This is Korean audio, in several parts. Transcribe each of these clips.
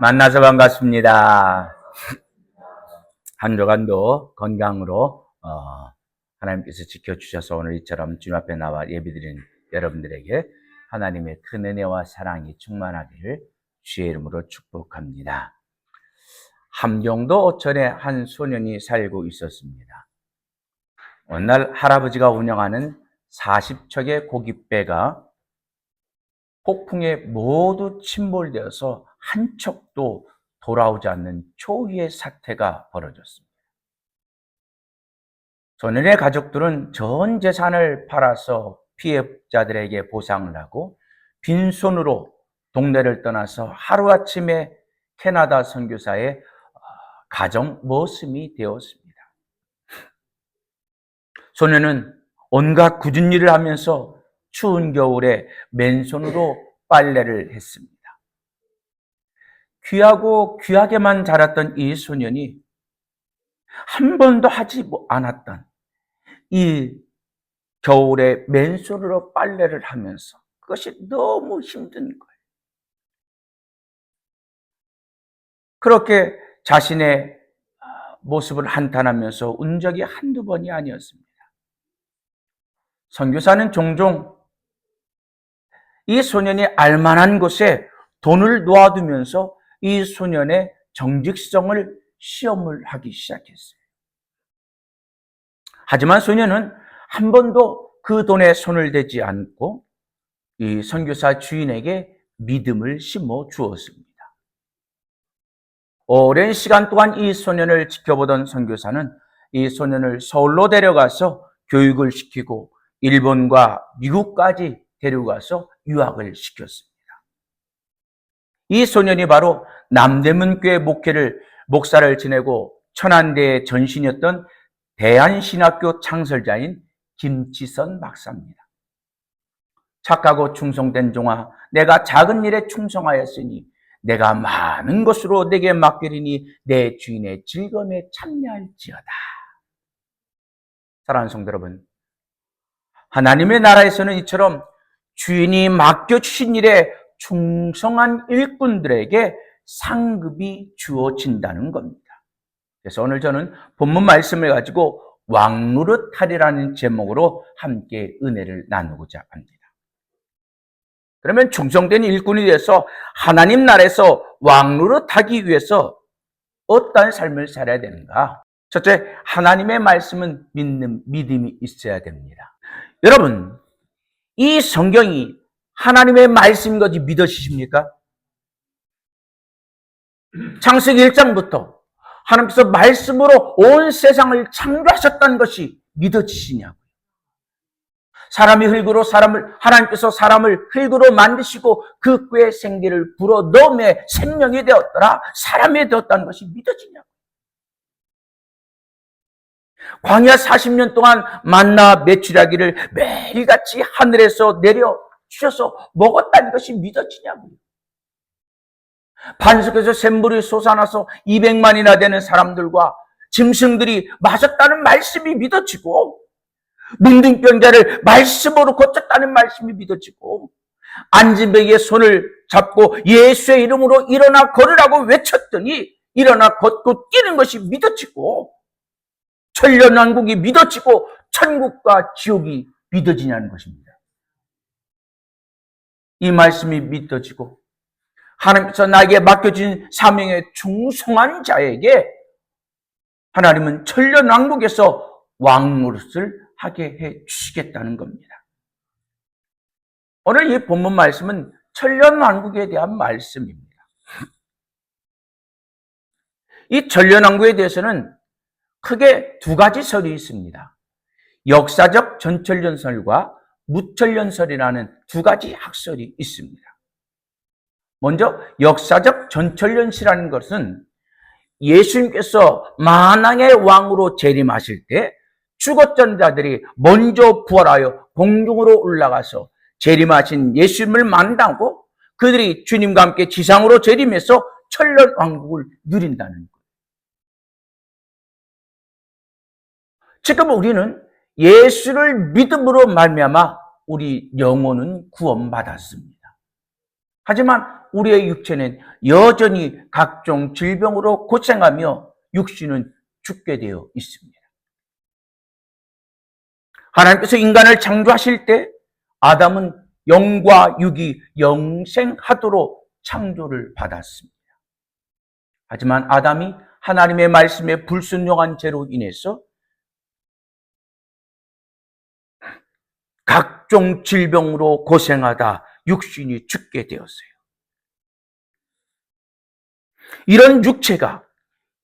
만나서 반갑습니다. 한 주간도 건강으로 하나님께서 지켜주셔서 오늘 이처럼 주님 앞에 나와 예배드린 여러분들에게 하나님의 큰 은혜와 사랑이 충만하기를 주의 이름으로 축복합니다. 함경도 어촌에 한 소년이 살고 있었습니다. 어느 날 할아버지가 운영하는 40척의 고깃배가 폭풍에 모두 침몰되어서 한 척도 돌아오지 않는 초유의 사태가 벌어졌습니다. 소년의 가족들은 전 재산을 팔아서 피해자들에게 보상을 하고 빈손으로 동네를 떠나서 하루아침에 캐나다 선교사의 가정 모습이 되었습니다. 소년은 온갖 굳은 일을 하면서 추운 겨울에 맨손으로 빨래를 했습니다. 귀하고 귀하게만 자랐던 이 소년이 한 번도 하지 않았던 이 겨울에 맨손으로 빨래를 하면서 그것이 너무 힘든 거예요. 그렇게 자신의 모습을 한탄하면서 운 적이 한두 번이 아니었습니다. 선교사는 종종 이 소년이 알만한 곳에 돈을 놓아두면서 이 소년의 정직성을 시험을 하기 시작했어요. 하지만 소년은 한 번도 그 돈에 손을 대지 않고 이 선교사 주인에게 믿음을 심어 주었습니다. 오랜 시간 동안 이 소년을 지켜보던 선교사는 이 소년을 서울로 데려가서 교육을 시키고 일본과 미국까지 데려가서 유학을 시켰습니다. 이 소년이 바로 남대문교회 목사를 지내고 천안대의 전신이었던 대한신학교 창설자인 김지선 박사입니다. 착하고 충성된 종아, 내가 작은 일에 충성하였으니 내가 많은 것으로 내게 맡기리니 내 주인의 즐거움에 참여할지어다. 사랑하는 성도 여러분, 하나님의 나라에서는 이처럼 주인이 맡겨주신 일에 충성한 일꾼들에게 상급이 주어진다는 겁니다. 그래서 오늘 저는 본문 말씀을 가지고 왕노릇하리라는 제목으로 함께 은혜를 나누고자 합니다. 그러면 충성된 일꾼이 돼서 하나님 나라에서 왕노릇하기 위해서 어떤 삶을 살아야 되는가? 첫째, 하나님의 말씀은 믿는 믿음이 있어야 됩니다. 여러분, 이 성경이 하나님의 말씀인 것이 믿어지십니까? 창세기 1장부터 하나님께서 말씀으로 온 세상을 창조하셨다는 것이 믿어지시냐고요. 하나님께서 사람을 흙으로 만드시고 그 꾀에 생기를 불어 넣음에 생명이 되었더라, 사람이 되었다는 것이 믿어지냐고요. 광야 40년 동안 만나 메추라기를 매일같이 하늘에서 내려 주셔서 먹었다는 것이 믿어지냐고요. 반석에서 샘물이 솟아나서 200만이나 되는 사람들과 짐승들이 마셨다는 말씀이 믿어지고, 문둥병자를 말씀으로 고쳤다는 말씀이 믿어지고, 안진뱅이의 손을 잡고 예수의 이름으로 일어나 걸으라고 외쳤더니 일어나 걷고 뛰는 것이 믿어지고, 천년왕국이 믿어지고 천국과 지옥이 믿어지냐는 것입니다. 이 말씀이 믿어지고 하나님께서 나에게 맡겨진 사명에 충성한 자에게 하나님은 천년왕국에서 왕노릇을 하게 해 주시겠다는 겁니다. 오늘 이 본문 말씀은 천년왕국에 대한 말씀입니다. 이 천년왕국에 대해서는 크게 두 가지 설이 있습니다. 역사적 전천년설과 무천년설이라는 두 가지 학설이 있습니다. 먼저 역사적 전천년시라는 것은 예수님께서 만왕의 왕으로 재림하실 때 죽었던 자들이 먼저 부활하여 공중으로 올라가서 재림하신 예수님을 만나고 그들이 주님과 함께 지상으로 재림해서 천년왕국을 누린다는 거예요. 지금 우리는 예수를 믿음으로 말미암아 우리 영혼은 구원받았습니다. 하지만 우리의 육체는 여전히 각종 질병으로 고생하며 육신은 죽게 되어 있습니다. 하나님께서 인간을 창조하실 때 아담은 영과 육이 영생하도록 창조를 받았습니다. 하지만 아담이 하나님의 말씀에 불순종한 죄로 인해서 각종 질병으로 고생하다 육신이 죽게 되었어요. 이런 육체가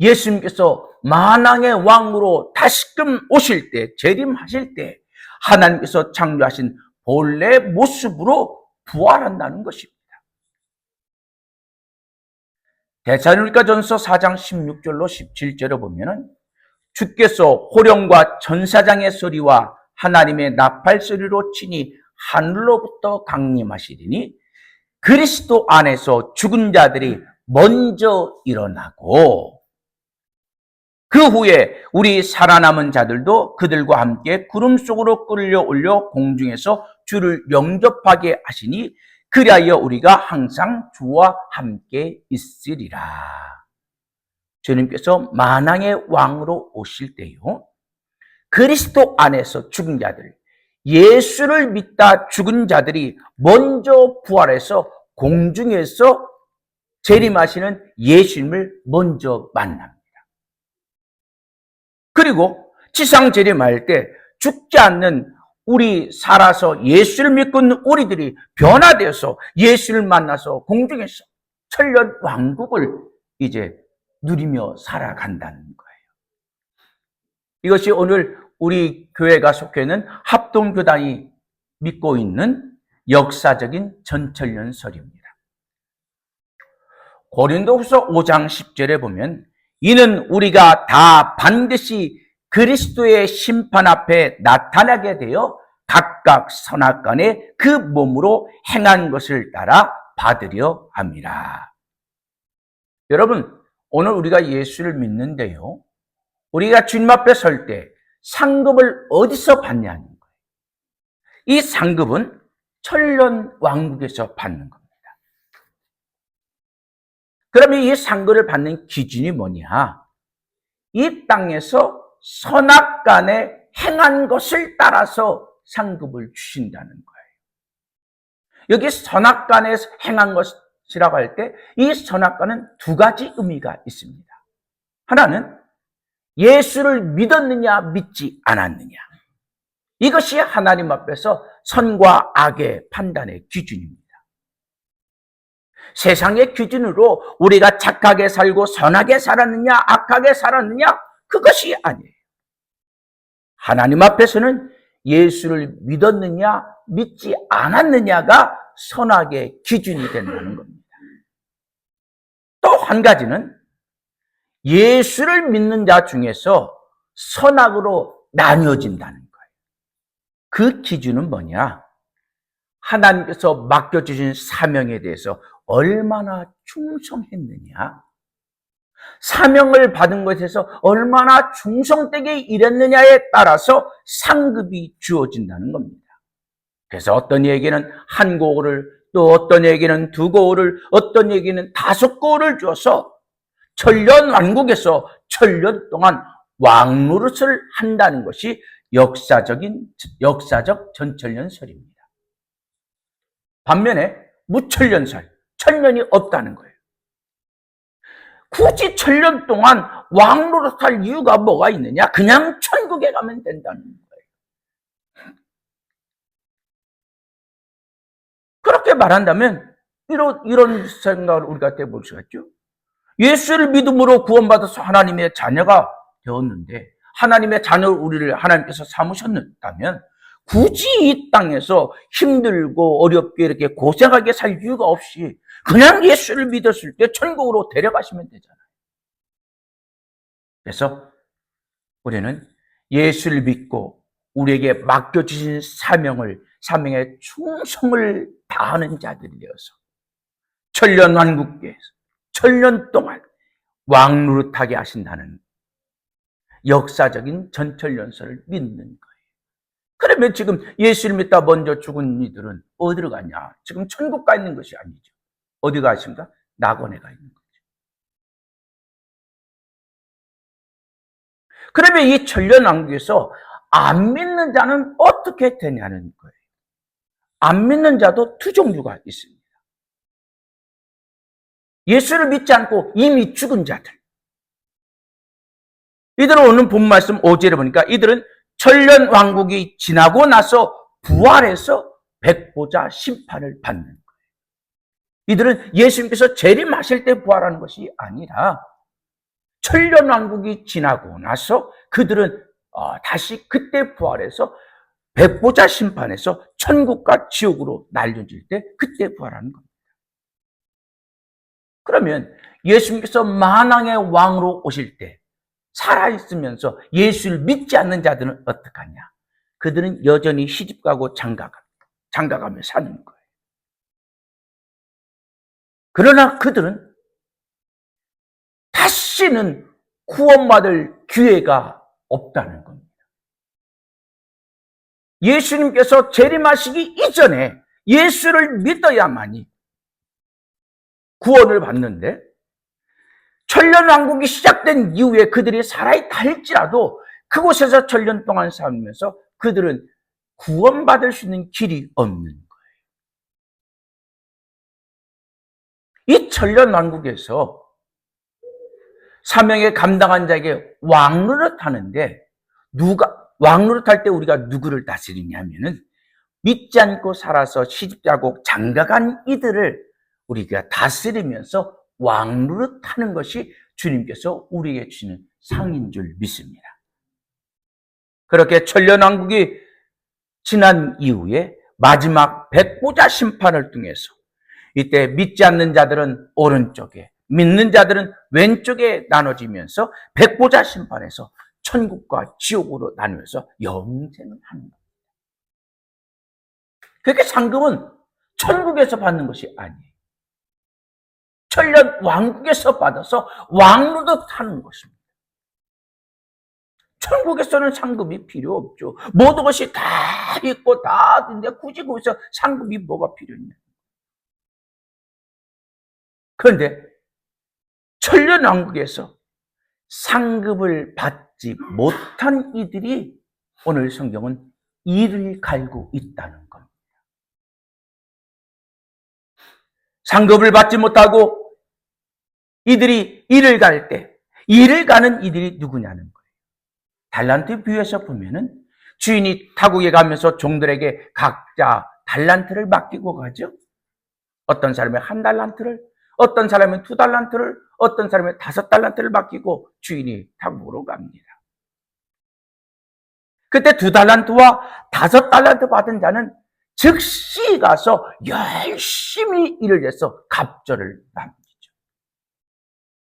예수님께서 만왕의 왕으로 다시금 오실 때, 재림하실 때 하나님께서 창조하신 본래 모습으로 부활한다는 것입니다. 데살로니가전서 4장 16절로 17절을 보면은 주께서 호령과 전사장의 소리와 하나님의 나팔 소리로 치니 하늘로부터 강림하시리니 그리스도 안에서 죽은 자들이 먼저 일어나고 그 후에 우리 살아남은 자들도 그들과 함께 구름 속으로 끌려올려 공중에서 주를 영접하게 하시니 그리하여 우리가 항상 주와 함께 있으리라. 주님께서 만왕의 왕으로 오실 때요, 그리스도 안에서 죽은 자들, 예수를 믿다 죽은 자들이 먼저 부활해서 공중에서 재림하시는 예수님을 먼저 만납니다. 그리고 지상 재림할 때 죽지 않는 우리 살아서 예수를 믿고 있는 우리들이 변화되어서 예수를 만나서 공중에서 천년 왕국을 이제 누리며 살아간다는 거예요. 이것이 오늘 우리 교회가 속해 있는 합동교단이 믿고 있는 역사적인 전천년설입니다. 고린도후서 5장 10절에 보면 이는 우리가 다 반드시 그리스도의 심판 앞에 나타나게 되어 각각 선악간에 그 몸으로 행한 것을 따라 받으려 함이라. 여러분, 오늘 우리가 예수를 믿는데요, 우리가 주님 앞에 설 때 상급을 어디서 받냐는 거예요. 이 상급은 천년 왕국에서 받는 겁니다. 그러면 이 상급을 받는 기준이 뭐냐? 이 땅에서 선악간에 행한 것을 따라서 상급을 주신다는 거예요. 여기 선악간에 행한 것이라고 할 때 이 선악간은 두 가지 의미가 있습니다. 하나는 예수를 믿었느냐 믿지 않았느냐. 이것이 하나님 앞에서 선과 악의 판단의 기준입니다. 세상의 기준으로 우리가 착하게 살고 선하게 살았느냐 악하게 살았느냐, 그것이 아니에요. 하나님 앞에서는 예수를 믿었느냐 믿지 않았느냐가 선악의 기준이 된다는 겁니다. 또 한 가지는 예수를 믿는 자 중에서 선악으로 나뉘어진다는 거예요. 그 기준은 뭐냐? 하나님께서 맡겨주신 사명에 대해서 얼마나 충성했느냐, 사명을 받은 것에서 얼마나 충성되게 일했느냐에 따라서 상급이 주어진다는 겁니다. 그래서 어떤 얘기는 한 고을을, 또 어떤 얘기는 두 고을을, 어떤 얘기는 5고을을 줘서 천년 왕국에서 천년 동안 왕 노릇을 한다는 것이 역사적 전천년설입니다. 반면에 무천년설, 천년이 없다는 거예요. 굳이 천년 동안 왕 노릇할 이유가 뭐가 있느냐? 그냥 천국에 가면 된다는 거예요. 그렇게 말한다면 이런 생각을 우리가 해볼 수가 있죠. 예수를 믿음으로 구원받아서 하나님의 자녀가 되었는데, 하나님의 자녀를 우리를 하나님께서 삼으셨다면 굳이 이 땅에서 힘들고 어렵게 이렇게 고생하게 살 이유가 없이 그냥 예수를 믿었을 때 천국으로 데려가시면 되잖아요. 그래서 우리는 예수를 믿고 우리에게 맡겨주신 사명에 충성을 다하는 자들이 되어서 천년 왕국에서 천년 동안 왕 노릇하게 하신다는 역사적인 전천년설을 믿는 거예요. 그러면 지금 예수를 믿다 먼저 죽은 이들은 어디로 가냐? 지금 천국 가 있는 것이 아니죠. 어디가 있습니까? 낙원에 가 있는 거죠. 그러면 이 천년왕국에서 안 믿는 자는 어떻게 되냐는 거예요. 안 믿는 자도 두 종류가 있습니다. 예수를 믿지 않고 이미 죽은 자들. 이들은 오늘 본 말씀 5절에 보니까 이들은 천년왕국이 지나고 나서 부활해서 백보자 심판을 받는 거예요. 이들은 예수님께서 재림하실 때 부활하는 것이 아니라 천년왕국이 지나고 나서 그들은 다시 그때 부활해서 백보자 심판에서 천국과 지옥으로 날려질 때 그때 부활하는 겁니다. 그러면 예수님께서 만왕의 왕으로 오실 때 살아있으면서 예수를 믿지 않는 자들은 어떡하냐? 그들은 여전히 시집가고 장가가며 사는 거예요. 그러나 그들은 다시는 구원받을 기회가 없다는 겁니다. 예수님께서 재림하시기 이전에 예수를 믿어야만이 구원을 받는데 천년왕국이 시작된 이후에 그들이 살아있다 할지라도 그곳에서 천년 동안 살면서 그들은 구원받을 수 있는 길이 없는 거예요. 이 천년왕국에서 사명에 감당한 자에게 왕노릇 하는데 왕노릇 할 때 우리가 누구를 다스리냐면은 믿지 않고 살아서 시집가고 장가간 이들을 우리가 다스리면서 왕노릇 하는 것이 주님께서 우리에게 주시는 상인 줄 믿습니다. 그렇게 천년왕국이 지난 이후에 마지막 백보자 심판을 통해서 이때 믿지 않는 자들은 오른쪽에, 믿는 자들은 왼쪽에 나눠지면서 백보자 심판에서 천국과 지옥으로 나누어서 영생을 하는 겁니다. 그렇게 상급은 천국에서 받는 것이 아니에요. 천년 왕국에서 받아서 왕노릇 하는 것입니다. 천국에서는 상급이 필요 없죠. 모든 것이 다 있고 다 있는데 굳이 거기서 상급이 뭐가 필요했냐. 그런데 천년 왕국에서 상급을 받지 못한 이들이 오늘 성경은 이를 갈고 있다는 겁니다. 상급을 받지 못하고 이들이 일을 갈 때, 일을 가는 이들이 누구냐는 거예요. 달란트 비유에서 보면은 주인이 타국에 가면서 종들에게 각자 달란트를 맡기고 가죠. 어떤 사람이 1달란트를, 어떤 사람은 2달란트를, 어떤 사람은 5달란트를 맡기고 주인이 타국으로 갑니다. 그때 2달란트와 5달란트 받은 자는 즉시 가서 열심히 일을 해서 갑절을 남기죠.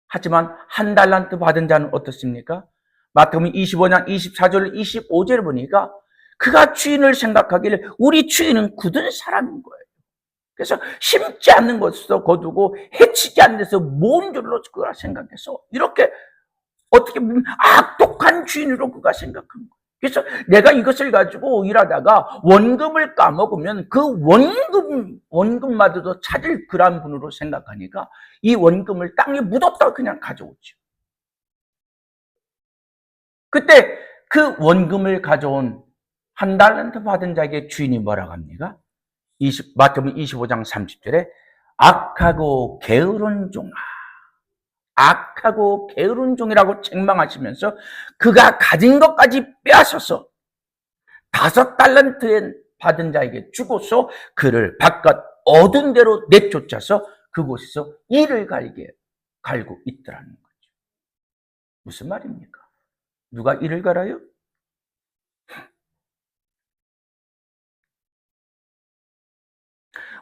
하지만 1달란트 받은 자는 어떻습니까? 마태복음 25장 24절 25절을 보니까 그가 주인을 생각하기를 우리 주인은 굳은 사람인 거예요. 그래서 심지 않는 것으로 거두고 해치지 않는 데서 모은 줄로 그가 생각해서 이렇게 어떻게 보면 악독한 주인으로 그가 생각한 거예요. 그래서 내가 이것을 가지고 일하다가 원금을 까먹으면 그 원금마저도 찾을 그런 분으로 생각하니까 이 원금을 땅에 묻었다 그냥 가져오죠. 그때 그 원금을 가져온 1달란트 받은 자에게 주인이 뭐라고 합니까? 마태복음 25장 30절에 악하고 게으른 종아, 악하고 게으른 종이라고 책망하시면서 그가 가진 것까지 빼앗아서 5달란트 받은 자에게 주고서 그를 바깥 어두운 데로 내쫓아서 그곳에서 이를 갈고 있더라는 거죠. 무슨 말입니까? 누가 이를 갈아요?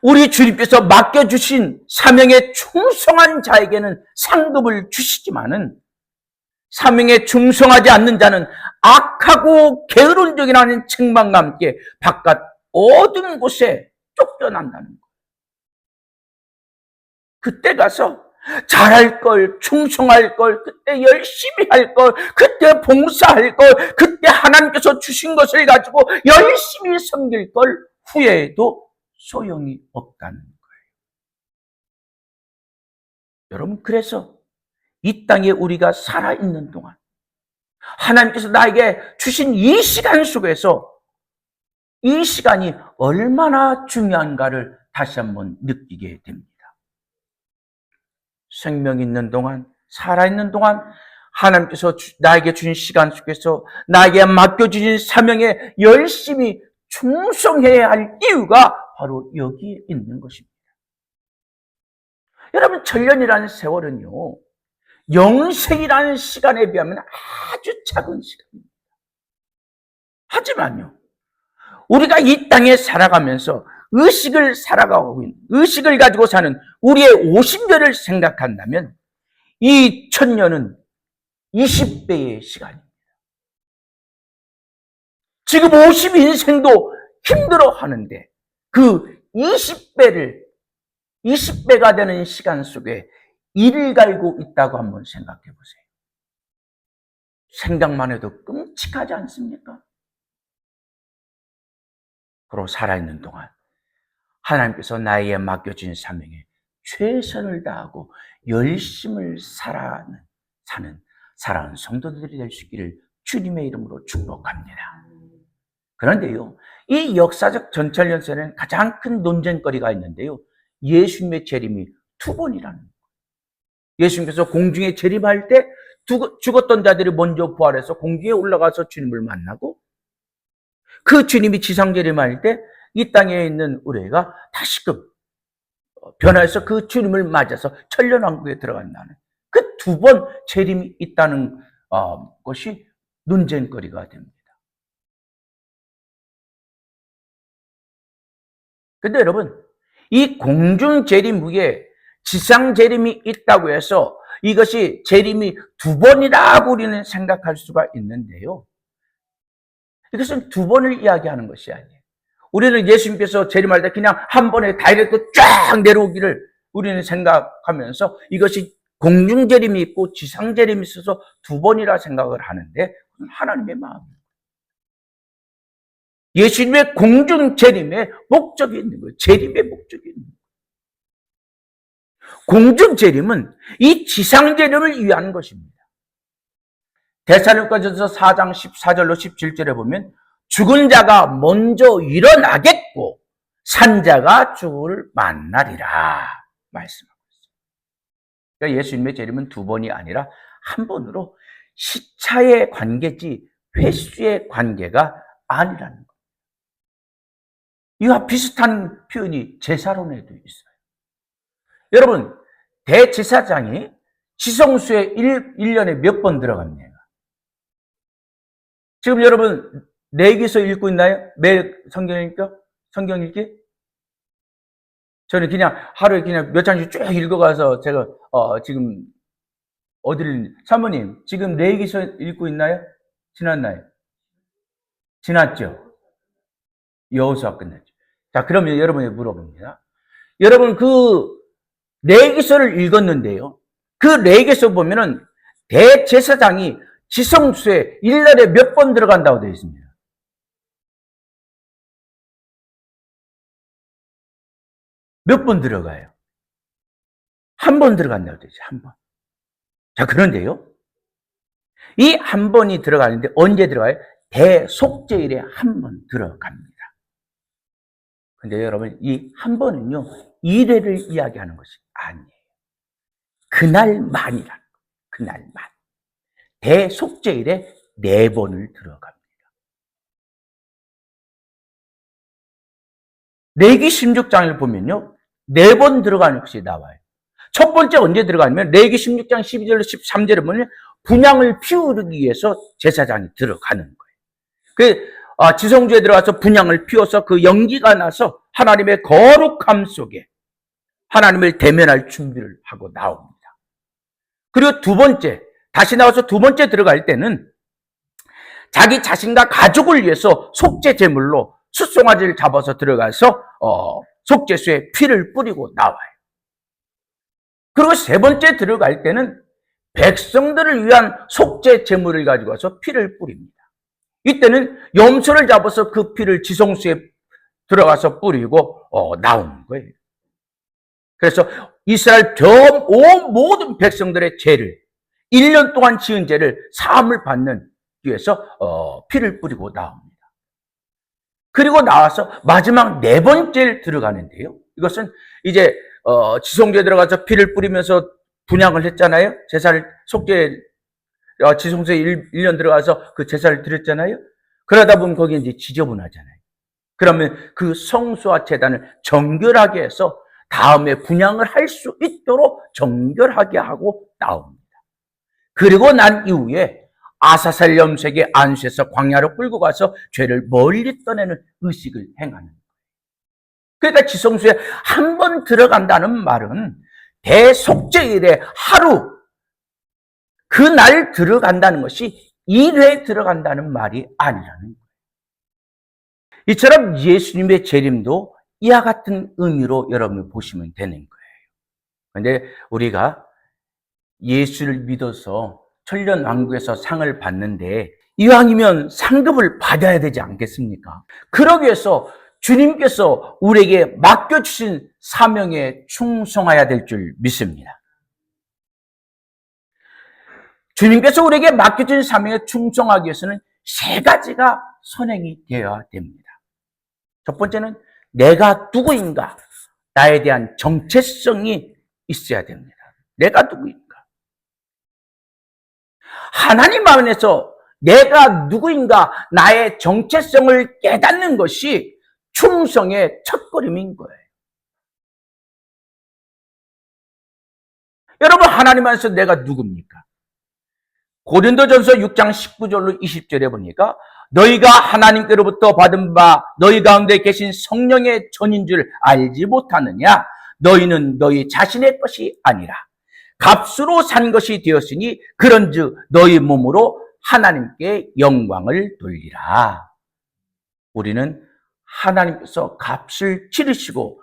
우리 주님께서 맡겨주신 사명에 충성한 자에게는 상급을 주시지만은 사명에 충성하지 않는 자는 악하고 게으른 종이라는 책망과 함께 바깥 어두운 곳에 쫓겨난다는 거예요. 그때 가서 잘할 걸, 충성할 걸, 그때 열심히 할 걸, 그때 봉사할 걸, 그때 하나님께서 주신 것을 가지고 열심히 섬길 걸 후회해도 소용이 없다는 거예요. 여러분, 그래서 이 땅에 우리가 살아있는 동안 하나님께서 나에게 주신 이 시간 속에서 이 시간이 얼마나 중요한가를 다시 한번 느끼게 됩니다. 생명 있는 동안, 살아있는 동안 하나님께서 나에게 주신 시간 속에서 나에게 맡겨주신 사명에 열심히 충성해야 할 이유가 바로 여기에 있는 것입니다. 여러분, 천년이라는 세월은요, 영생이라는 시간에 비하면 아주 작은 시간입니다. 하지만요, 우리가 이 땅에 살아가면서 의식을 살아가고 있는, 의식을 가지고 사는 우리의 50년을 생각한다면 이 1000년은 20배의 시간입니다. 지금 50인생도 힘들어 하는데 그 20배가 되는 시간 속에 일을 갈고 있다고 한번 생각해 보세요. 생각만 해도 끔찍하지 않습니까? 그로 살아있는 동안 하나님께서 나에게 맡겨진 사명에 최선을 다하고 열심을 사는 성도들이 될 수 있기를 주님의 이름으로 축복합니다. 그런데요, 이 역사적 전철연세는 가장 큰 논쟁거리가 있는데요, 예수님의 재림이 2번이라는 거예요. 예수님께서 공중에 재림할 때 죽었던 자들이 먼저 부활해서 공중에 올라가서 주님을 만나고, 그 주님이 지상 재림할 때 이 땅에 있는 우리가 다시금 변화해서 그 주님을 맞아서 천년왕국에 들어간다는 그 2번 재림이 있다는 것이 논쟁거리가 됩니다. 근데 여러분, 이 공중 재림 후에 지상 재림이 있다고 해서 이것이 재림이 2번이라고 우리는 생각할 수가 있는데요, 이것은 2번을 이야기하는 것이 아니에요. 우리는 예수님께서 재림할 때 그냥 한 번에 다이렉트 쫙 내려오기를 우리는 생각하면서 이것이 공중 재림이 있고 지상 재림이 있어서 2번이라 생각을 하는데, 그건 하나님의 마음입니다. 예수님의 공중 재림에 목적이 있는 거예요. 재림의 목적이 있는 거예요. 공중 재림은 이 지상 재림을 위한 것입니다. 데살로니가전서 4장 14절로 17절에 보면 죽은 자가 먼저 일어나겠고 산자가 주를 만나리라 말씀하고 있습니다. 그러니까 예수님의 재림은 2번이 아니라 한 번으로 시차의 관계지 횟수의 관계가 아니라는 거예요. 이와 비슷한 표현이 제사론에도 있어요. 여러분, 대제사장이 지성소에 1년에 몇 번 들어갑니까? 지금 여러분 레위기서 읽고 있나요? 매일 성경 읽기? 저는 그냥 하루에 그냥 몇 장씩 쭉 읽어가서 제가 지금 어디를, 사모님 지금 레위기서 읽고 있나요? 지났나요? 지났죠? 여호수아 끝났죠. 자, 그러면 여러분이 물어봅니다. 여러분, 그 레위기서를 읽었는데요, 그 레위기서 보면은 대제사장이 지성소에 1년에 몇 번 들어간다고 되어 있습니다. 몇 번 들어가요? 한 번 들어간다고 되죠. 한 번. 자, 그런데요, 이 한 번이 들어가는데 언제 들어가요? 대속죄일에 한 번 들어갑니다. 근데 여러분, 이 한 번은요, 이래를 이야기하는 것이 아니에요. 그날만이라는 거예요. 그날만. 대속죄일에 4번을 들어갑니다. 레위기 16장을 보면요, 4번 들어가는 것이 나와요. 첫 번째 언제 들어가냐면 레위기 16장 12절로 13절에 보면 분향을 피우기 위해서 제사장이 들어가는 거예요. 지성소에 들어가서 분향을 피워서 그 연기가 나서 하나님의 거룩함 속에 하나님을 대면할 준비를 하고 나옵니다. 그리고 다시 나와서 2번째 들어갈 때는 자기 자신과 가족을 위해서 속죄 제물로 숫송아지를 잡아서 들어가서 속죄수에 피를 뿌리고 나와요. 그리고 3번째 들어갈 때는 백성들을 위한 속죄 제물을 가지고 와서 피를 뿌립니다. 이때는 염소를 잡아서 그 피를 지성소에 들어가서 뿌리고 나오는 거예요. 그래서 이스라엘 온 모든 백성들의 죄를 1년 동안 지은 죄를 사함을 받는 위해서 피를 뿌리고 나옵니다. 그리고 나와서 마지막 네 번째를 들어가는데요. 이것은 이제 지성소에 들어가서 피를 뿌리면서 분향을 했잖아요. 제사를 속죄 지성소에 1년 들어가서 그 제사를 드렸잖아요. 그러다 보면 거기 이제 지저분하잖아요. 그러면 그 성소와 제단을 정결하게 해서 다음에 분향을 할 수 있도록 정결하게 하고 나옵니다. 그리고 난 이후에 아사살 염색의 안수에서 광야로 끌고 가서 죄를 멀리 떠내는 의식을 행하는 거예요. 그러니까 지성소에 한 번 들어간다는 말은 대속죄일에 하루 그날 들어간다는 것이 1회 들어간다는 말이 아니라는 거예요. 이처럼 예수님의 재림도 이와 같은 의미로 여러분을 보시면 되는 거예요. 그런데 우리가 예수를 믿어서 천년왕국에서 상을 받는데 이왕이면 상급을 받아야 되지 않겠습니까? 그러기 위해서 주님께서 우리에게 맡겨주신 사명에 충성해야 될 줄 믿습니다. 주님께서 우리에게 맡겨준 사명에 충성하기 위해서는 세 가지가 선행이 되어야 됩니다. 첫 번째는 내가 누구인가? 나에 대한 정체성이 있어야 됩니다. 내가 누구인가? 하나님 안에서 내가 누구인가? 나의 정체성을 깨닫는 것이 충성의 첫걸음인 거예요. 여러분, 하나님 안에서 내가 누굽니까? 고린도전서 6장 19절로 20절에 보니까 너희가 하나님께로부터 받은 바 너희 가운데 계신 성령의 전인 줄 알지 못하느냐? 너희는 너희 자신의 것이 아니라 값으로 산 것이 되었으니 그런즉 너희 몸으로 하나님께 영광을 돌리라. 우리는 하나님께서 값을 치르시고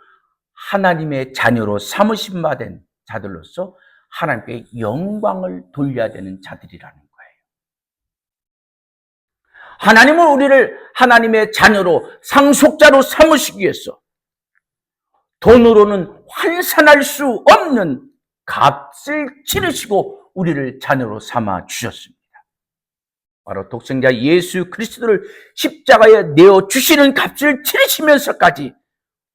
하나님의 자녀로 삼으심 받은 자들로서 하나님께 영광을 돌려야 되는 자들이라는 거예요. 하나님은 우리를 하나님의 자녀로 상속자로 삼으시기 위해서 돈으로는 환산할 수 없는 값을 치르시고 우리를 자녀로 삼아 주셨습니다. 바로 독생자 예수 그리스도를 십자가에 내어주시는 값을 치르시면서까지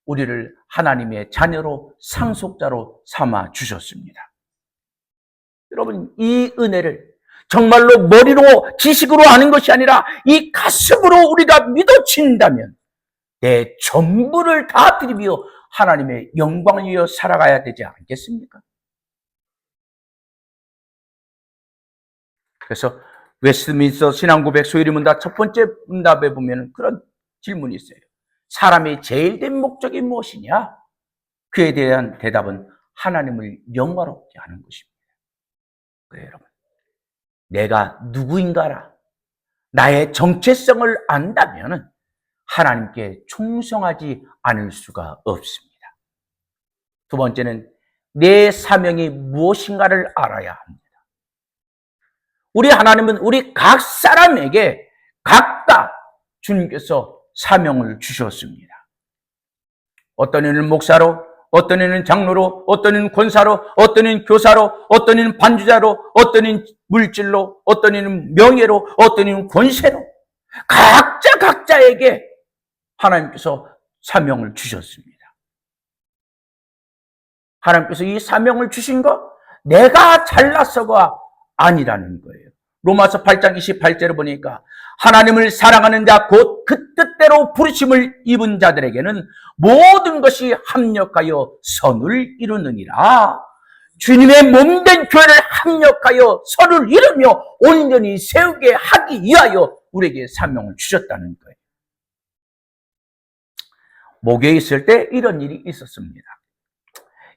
우리를 하나님의 자녀로 상속자로 삼아 주셨습니다. 여러분, 이 은혜를 정말로 머리로 지식으로 아는 것이 아니라 이 가슴으로 우리가 믿어진다면 내 전부를 다 드리며 하나님의 영광을 위하여 살아가야 되지 않겠습니까? 그래서 웨스트민스터 신앙고백 소위리 문답 첫 번째 문답에 보면 그런 질문이 있어요. 사람의 제일 된 목적이 무엇이냐? 그에 대한 대답은 하나님을 영화롭게 하는 것입니다. 그래요, 여러분. 내가 누구인가라 나의 정체성을 안다면 하나님께 충성하지 않을 수가 없습니다. 두 번째는 내 사명이 무엇인가를 알아야 합니다. 우리 하나님은 우리 각 사람에게 각각 주님께서 사명을 주셨습니다. 어떤 이는 목사로, 어떤 이는 장로로, 어떤 이는 권사로, 어떤 이는 교사로, 어떤 이는 반주자로, 어떤 이는 물질로, 어떤 이는 명예로, 어떤 이는 권세로 각자에게 하나님께서 사명을 주셨습니다. 하나님께서 이 사명을 주신 것 내가 잘나서가 아니라는 거예요. 로마서 8장 28절을 보니까 하나님을 사랑하는 자 곧 그 뜻대로 부르심을 입은 자들에게는 모든 것이 합력하여 선을 이루느니라. 주님의 몸된 교회를 합력하여 선을 이루며 온전히 세우게 하기 위하여 우리에게 사명을 주셨다는 거예요. 목회에 있을 때 이런 일이 있었습니다.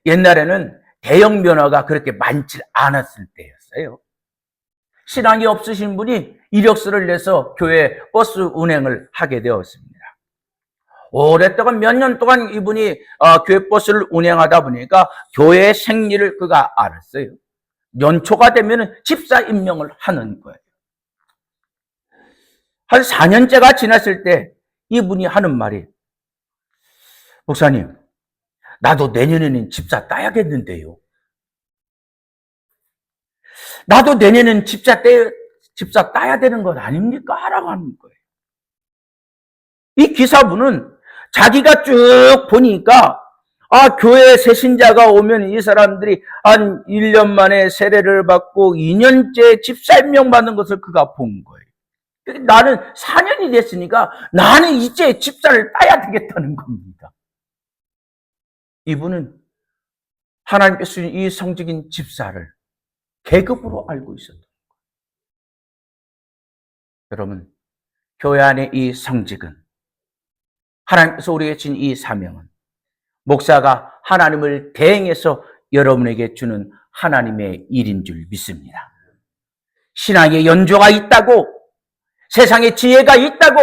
옛날에는 대형 면허가 그렇게 많지 않았을 때였어요. 신앙이 없으신 분이 이력서를 내서 교회 버스 운행을 하게 되었습니다. 오랫동안 몇 년 동안 이분이 교회 버스를 운행하다 보니까 교회 생리를 그가 알았어요. 연초가 되면 집사 임명을 하는 거예요. 한 4년째가 지났을 때 이분이 하는 말이 목사님, 나도 내년에는 집사 따야겠는데요. 나도 내년에는 집사 따야 되는 것 아닙니까? 라고 하는 거예요. 이 기사분은 자기가 쭉 보니까 교회 새신자가 오면 이 사람들이 한 1년 만에 세례를 받고 2년째 집사 임명받는 것을 그가 본 거예요. 나는 4년이 됐으니까 나는 이제 집사를 따야 되겠다는 겁니다. 이분은 하나님께서 이 성직인 집사를 계급으로 알고 있었던 거예요. 여러분, 교회 안에 이 성직은, 하나님께서 우리에게 준 이 사명은 목사가 하나님을 대행해서 여러분에게 주는 하나님의 일인 줄 믿습니다. 신앙의 연조가 있다고, 세상에 지혜가 있다고,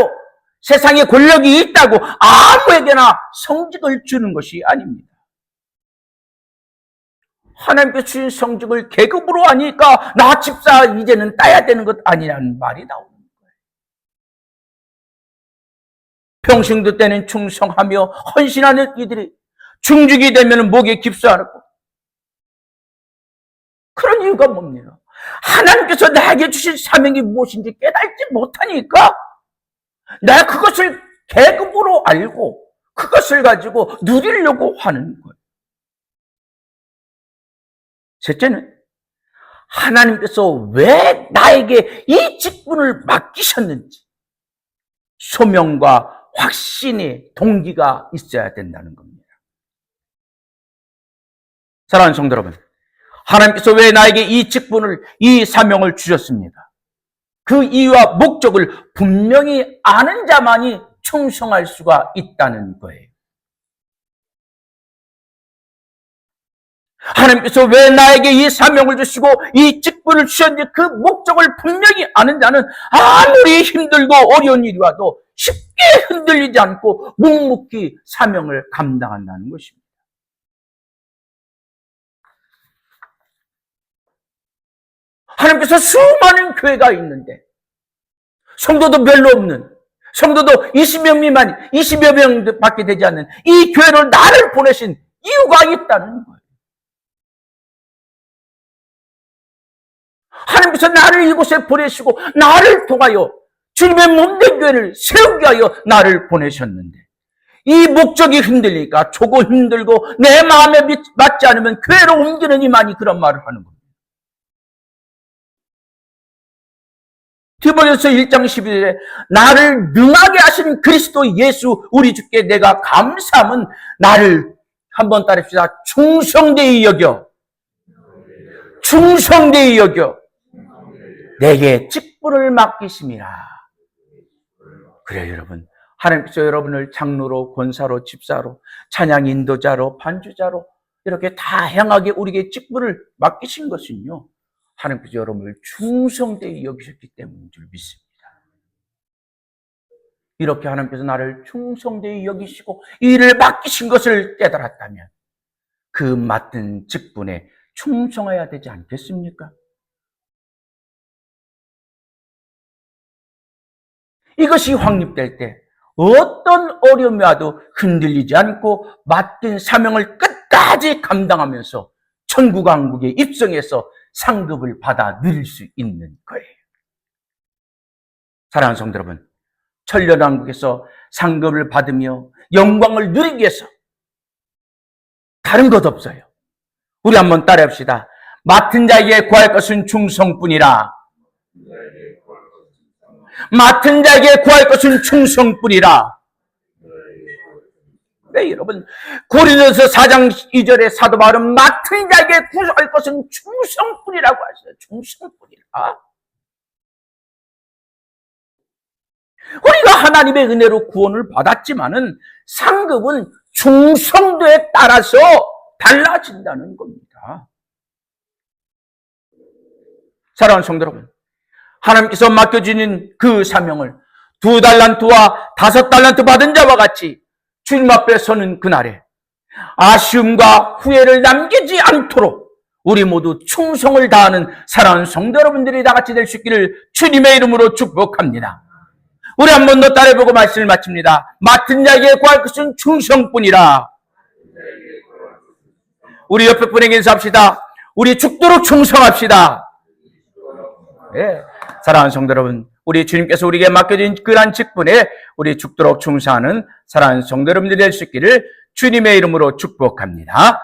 세상에 권력이 있다고 아무에게나 성직을 주는 것이 아닙니다. 하나님께서 주신 성직을 계급으로 하니까 나 집사 이제는 따야 되는 것 아니라는 말이 나옵니다. 평신도 때는 충성하며 헌신하는 이들이 중직이 되면 목에 깁스하고, 그런 이유가 뭡니까? 하나님께서 나에게 주신 사명이 무엇인지 깨닫지 못하니까 내가 그것을 계급으로 알고 그것을 가지고 누리려고 하는 거예요. 셋째는 하나님께서 왜 나에게 이 직분을 맡기셨는지 소명과 확신의 동기가 있어야 된다는 겁니다. 사랑하는 성도 여러분, 하나님께서 왜 나에게 이 직분을, 이 사명을 주셨습니다. 그 이유와 목적을 분명히 아는 자만이 충성할 수가 있다는 거예요. 하나님께서 왜 나에게 이 사명을 주시고 이 직분을 주셨는지 그 목적을 분명히 아는 자는 아무리 힘들고 어려운 일이 와도 쉽게 흔들리지 않고 묵묵히 사명을 감당한다는 것입니다. 하나님께서 수많은 교회가 있는데 성도도 별로 없는, 성도도 20명 미만, 20여 명밖에 되지 않는 이 교회로 나를 보내신 이유가 있다는 거예요. 하나님께서 나를 이곳에 보내시고 나를 통하여 주님의 몸된 교회를 세우기 위하여 나를 보내셨는데, 이 목적이 흔들리니까 조금 힘들고 내 마음에 맞지 않으면 교회로 옮기는 이만이 그런 말을 하는 겁니다. 디모데후서 1장 11절에 나를 능하게 하신 그리스도 예수 우리 주께 내가 감사함은 나를, 한번 따릅시다, 충성되이 여겨, 충성되이 여겨 내게 직분을 맡기심이라. 그래요, 여러분. 하나님께서 여러분을 장로로, 권사로, 집사로, 찬양 인도자로, 반주자로 이렇게 다양하게 우리에게 직분을 맡기신 것은요, 하나님께서 여러분을 충성되이 여기셨기 때문인 줄 믿습니다. 이렇게 하나님께서 나를 충성되이 여기시고 이 일을 맡기신 것을 깨달았다면 그 맡은 직분에 충성해야 되지 않겠습니까? 이것이 확립될 때 어떤 어려움이 와도 흔들리지 않고 맡긴 사명을 끝까지 감당하면서 천국왕국에 입성해서 상급을 받아 누릴 수 있는 거예요. 사랑하는 성도 여러분, 천년왕국에서 상급을 받으며 영광을 누리기 위해서 다른 것 없어요. 우리 한번 따라합시다. 맡은 자에게 구할 것은 충성뿐이라. 맡은 자에게 구할 것은 충성뿐이라. 네, 여러분, 고린도서 4장 2절에 사도 바울은 맡은 자에게 구할 것은 충성뿐이라고 하셨어요. 충성뿐이라. 우리가 하나님의 은혜로 구원을 받았지만은 상급은 충성도에 따라서 달라진다는 겁니다. 사랑하는 성도 여러분, 하나님께서 맡겨주는 그 사명을 2달란트와 5달란트 받은 자와 같이 주님 앞에 서는 그날에 아쉬움과 후회를 남기지 않도록 우리 모두 충성을 다하는 사랑하는 성도 여러분들이 다 같이 될 수 있기를 주님의 이름으로 축복합니다. 우리 한 번 더 따라해보고 말씀을 마칩니다. 맡은 자에게 구할 것은 충성뿐이라. 우리 옆에 분에게 인사합시다. 우리 죽도록 충성합시다. 예. 사랑하는 성도 여러분, 우리 주님께서 우리에게 맡겨진 그러한 직분에 우리 죽도록 충성하는 사랑하는 성도 여러분들이 될 수 있기를 주님의 이름으로 축복합니다.